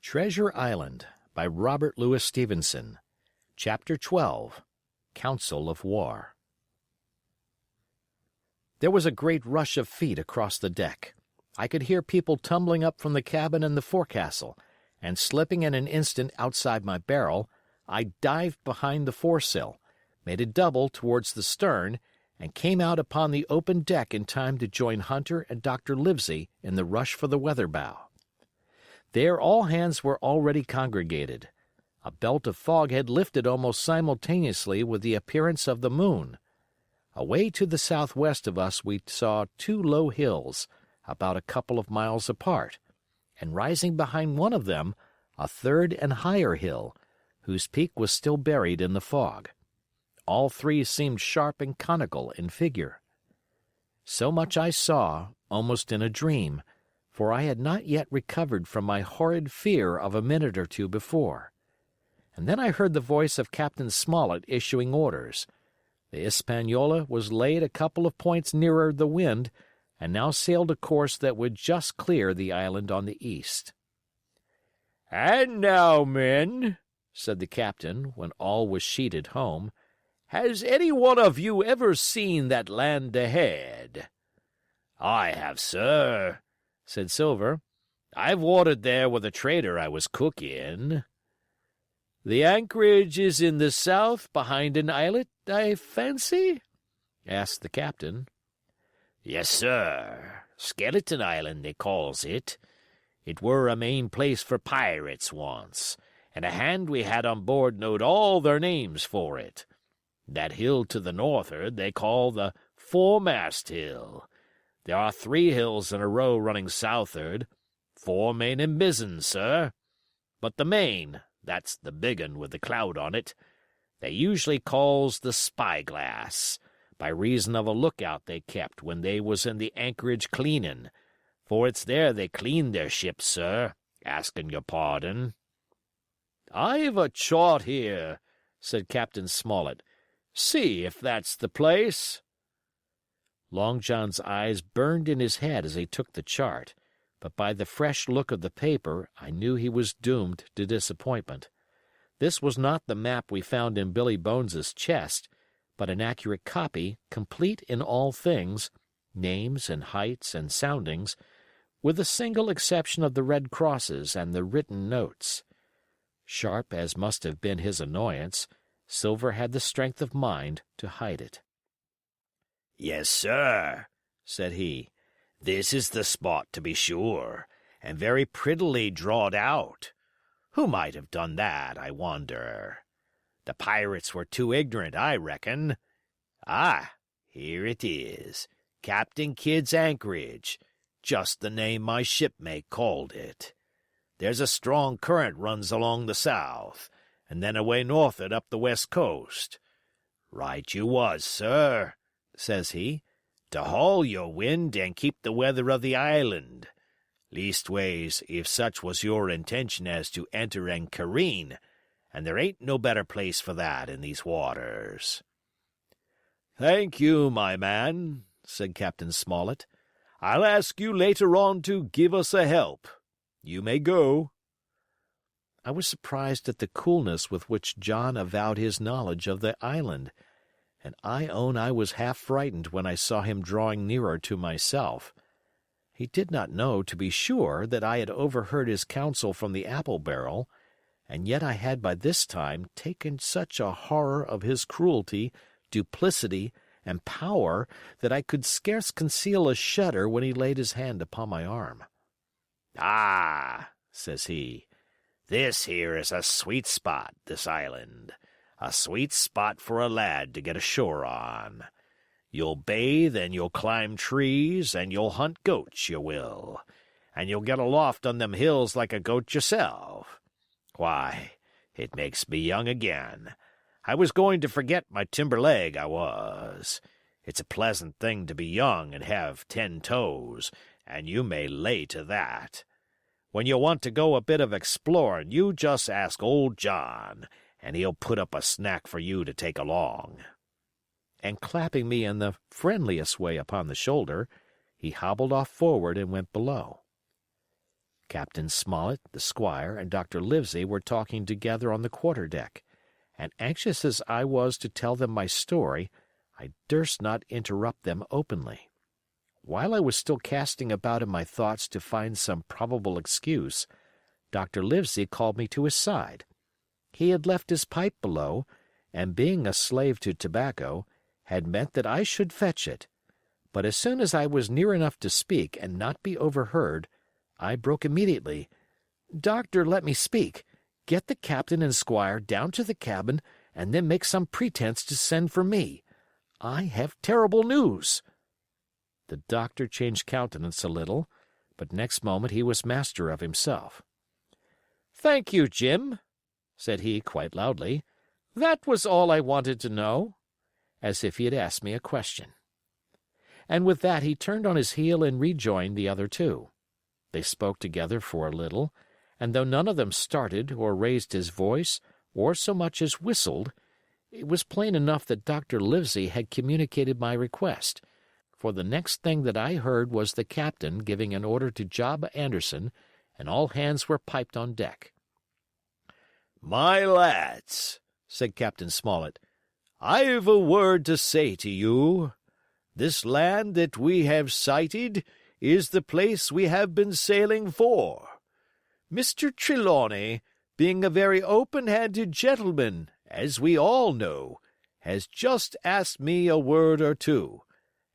Treasure Island by Robert Louis Stevenson. Chapter 12. Council of War. There was a great rush of feet across the deck. I could hear people tumbling up from the cabin and the forecastle, and slipping in an instant outside my barrel, I dived behind the foresail, made a double towards the stern, and came out upon the open deck in time to join Hunter and Dr. Livesey in the rush for the weather bow. There all hands were already congregated. A belt of fog had lifted almost simultaneously with the appearance of the moon. Away to the southwest of us we saw two low hills, about a couple of miles apart, and rising behind one of them, a third and higher hill, whose peak was still buried in the fog. All three seemed sharp and conical in figure. So much I saw, almost in a dream, for I had not yet recovered from my horrid fear of a minute or two before. And then I heard the voice of Captain Smollett issuing orders. The Hispaniola was laid a couple of points nearer the wind, and now sailed a course that would just clear the island on the east. "And now, men," said the captain, when all was sheeted home, "has any one of you ever seen that land ahead?" "I have, sir," said Silver. "I've watered there with a trader I was cook in." "The anchorage is in the south behind an islet, I fancy?" asked the captain. "Yes, sir. Skeleton Island, they calls it. It were a main place for pirates once, and a hand we had on board knowed all their names for it. That hill to the north'ard they call the Foremast Hill. There are 3 hills in a row running south'ard, fore, main, and mizzen, sir. But the main, that's the big un with the cloud on it, they usually calls the Spyglass, by reason of a lookout they kept when they was in the anchorage cleanin', for it's there they clean their ships, sir, askin' your pardon." "I've a chart here," said Captain Smollett. "See if that's the place." Long John's eyes burned in his head as he took the chart, but by the fresh look of the paper I knew he was doomed to disappointment. This was not the map we found in Billy Bones's chest, but an accurate copy, complete in all things, names and heights and soundings, with the single exception of the red crosses and the written notes. Sharp as must have been his annoyance, Silver had the strength of mind to hide it. "Yes, sir," said he. "This is the spot, to be sure, and very prettily drawed out. Who might have done that, I wonder? The pirates were too ignorant, I reckon. Ah, here it is, Captain Kidd's anchorage, just the name my shipmate called it. There's a strong current runs along the south, and then away north'ard up the west coast. Right you was, sir," says he, "to haul your wind and keep the weather of the island. Leastways, if such was your intention as to enter and careen, and there ain't no better place for that in these waters." "Thank you, my man," said Captain Smollett. "I'll ask you later on to give us a help. You may go." I was surprised at the coolness with which John avowed his knowledge of the island, and I own I was half frightened when I saw him drawing nearer to myself. He did not know, to be sure, that I had overheard his counsel from the apple barrel, and yet I had by this time taken such a horror of his cruelty, duplicity, and power that I could scarce conceal a shudder when he laid his hand upon my arm. "Ah," says he, "this here is a sweet spot, this island. A sweet spot for a lad to get ashore on. You'll bathe and you'll climb trees and you'll hunt goats, you will. And you'll get aloft on them hills like a goat yourself. Why, it makes me young again. I was going to forget my timber leg, I was. It's a pleasant thing to be young and have 10 toes, and you may lay to that. When you want to go a bit of exploring, you just ask old John, and he'll put up a snack for you to take along." And clapping me in the friendliest way upon the shoulder, he hobbled off forward and went below. Captain Smollett, the squire, and Dr. Livesey were talking together on the quarter-deck, and anxious as I was to tell them my story, I durst not interrupt them openly. While I was still casting about in my thoughts to find some probable excuse, Dr. Livesey called me to his side. He had left his pipe below, and being a slave to tobacco, had meant that I should fetch it. But as soon as I was near enough to speak and not be overheard, I broke immediately. "Doctor, let me speak. Get the captain and squire down to the cabin, and then make some pretense to send for me. I have terrible news." The doctor changed countenance a little, but next moment he was master of himself. "Thank you, Jim," said he quite loudly. "That was all I wanted to know," as if he had asked me a question. And with that he turned on his heel and rejoined the other two. They spoke together for a little, and though none of them started or raised his voice or so much as whistled, it was plain enough that Dr. Livesey had communicated my request, for the next thing that I heard was the captain giving an order to Job Anderson, and all hands were piped on deck. "My lads," said Captain Smollett, "I've a word to say to you. This land that we have sighted is the place we have been sailing for. Mr. Trelawney, being a very open-handed gentleman, as we all know, has just asked me a word or two,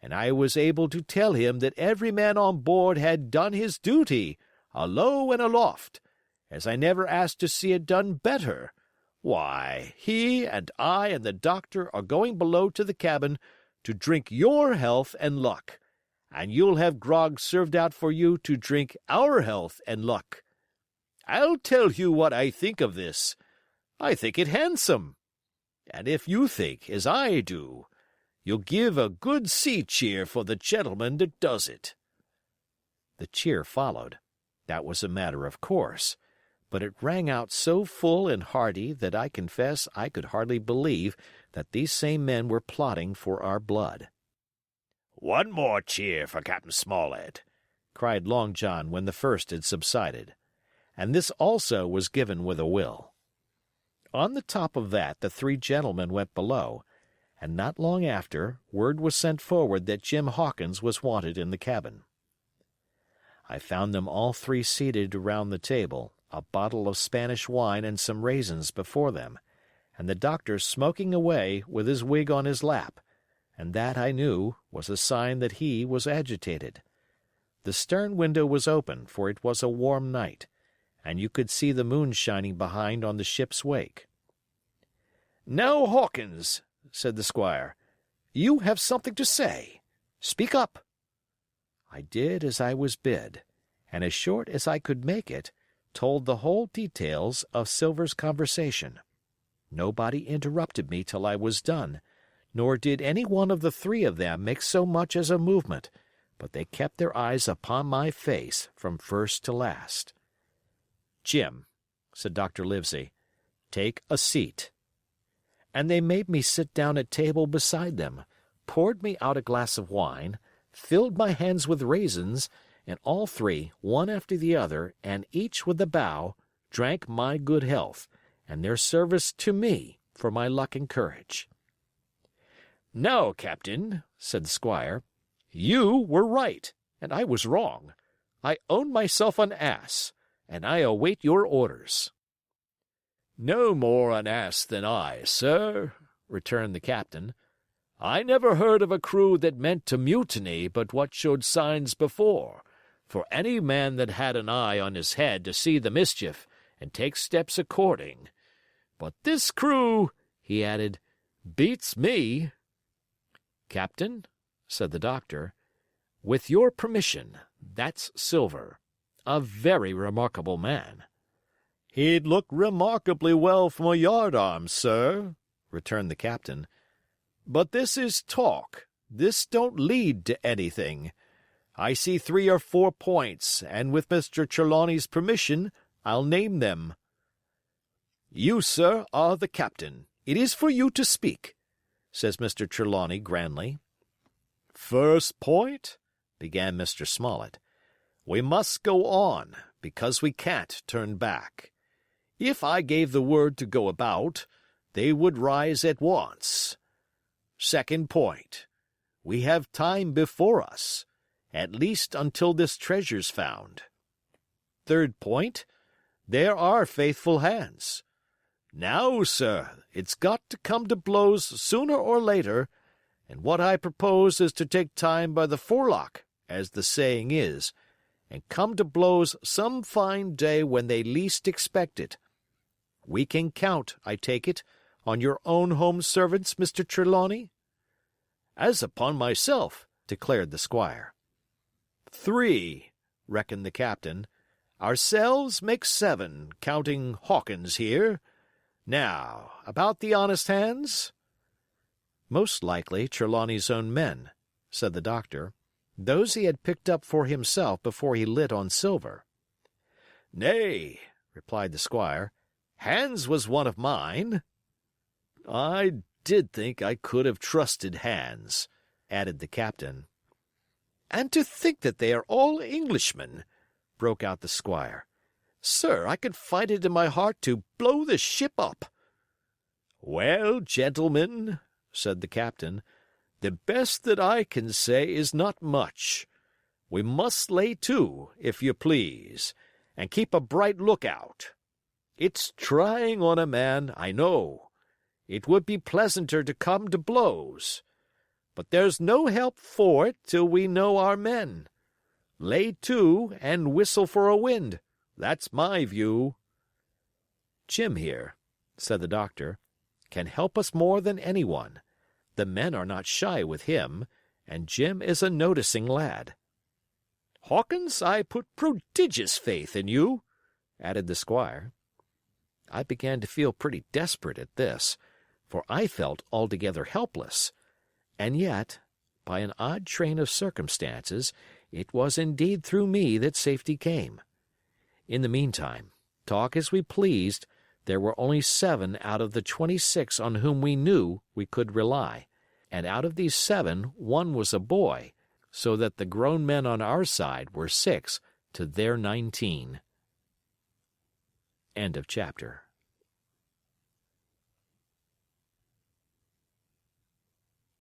and I was able to tell him that every man on board had done his duty, alow and aloft, as I never asked to see it done better. Why, he and I and the doctor are going below to the cabin to drink your health and luck, and you'll have grog served out for you to drink our health and luck. I'll tell you what I think of this. I think it handsome. And if you think, as I do, you'll give a good sea cheer for the gentleman that does it." The cheer followed. That was a matter of course, but it rang out so full and hearty that I confess I could hardly believe that these same men were plotting for our blood. "One more cheer for Captain Smollett," cried Long John when the first had subsided, and this also was given with a will. On the top of that the three gentlemen went below, and not long after word was sent forward that Jim Hawkins was wanted in the cabin. I found them all three seated around the table, a bottle of Spanish wine and some raisins before them, and the doctor smoking away with his wig on his lap, and that, I knew, was a sign that he was agitated. The stern window was open, for it was a warm night, and you could see the moon shining behind on the ship's wake. "Now, Hawkins," said the squire, "you have something to say. Speak up." I did as I was bid, and as short as I could make it, told the whole details of Silver's conversation. Nobody interrupted me till I was done, nor did any one of the three of them make so much as a movement, but they kept their eyes upon my face from first to last. "Jim," said Dr. Livesey, "take a seat." And they made me sit down at table beside them, poured me out a glass of wine, filled my hands with raisins, and all three, one after the other, and each with a bow, drank my good health, and their service to me for my luck and courage. "Now, Captain," said the squire, "you were right, and I was wrong. I own myself an ass, and I await your orders." "No more an ass than I, sir," returned the captain. "I never heard of a crew that meant to mutiny but what showed signs before, for any man that had an eye on his head to see the mischief and take steps according. But this crew," he added, "beats me." "Captain," said the doctor, "with your permission, that's Silver. A very remarkable man." "He'd look remarkably well from a yardarm, sir," returned the captain. "But this is talk. This don't lead to anything. I see 3 or 4 points, and with Mr. Trelawney's permission, I'll name them." "You, sir, are the captain. It is for you to speak," says Mr. Trelawney grandly. "First point," began Mr. Smollett. "We must go on, because we can't turn back. If I gave the word to go about, they would rise at once. Second point, we have time before us, at least until this treasure's found. Third point, there are faithful hands. Now, sir, it's got to come to blows sooner or later, and what I propose is to take time by the forelock, as the saying is, and come to blows some fine day when they least expect it. We can count, I take it, on your own home servants, Mr. Trelawney?" "As upon myself," declared the squire. "3," reckoned the captain. "Ourselves make 7, counting Hawkins here. Now, about the honest hands?" "Most likely Trelawney's own men," said the doctor. "Those he had picked up for himself before he lit on Silver." "Nay," replied the squire, "Hans was one of mine." "I did think I could have trusted Hans," added the captain. "And to think that they are all Englishmen!" broke out the squire. "Sir, I could find it in my heart to blow the ship up." "Well, gentlemen," said the captain, "the best that I can say is not much. We must lay to, if you please, and keep a bright lookout. It's trying on a man, I know. It would be pleasanter to come to blows. But there's no help for it till we know our men. Lay to and whistle for a wind. That's my view." "Jim here," said the doctor, "can help us more than anyone. The men are not shy with him, and Jim is a noticing lad." "Hawkins, I put prodigious faith in you," added the squire. I began to feel pretty desperate at this, for I felt altogether helpless. And yet, by an odd train of circumstances, it was indeed through me that safety came. In the meantime, talk as we pleased, there were only 7 out of the 26 on whom we knew we could rely, and out of these 7 one was a boy, so that the grown men on our side were 6 to their 19. End of chapter.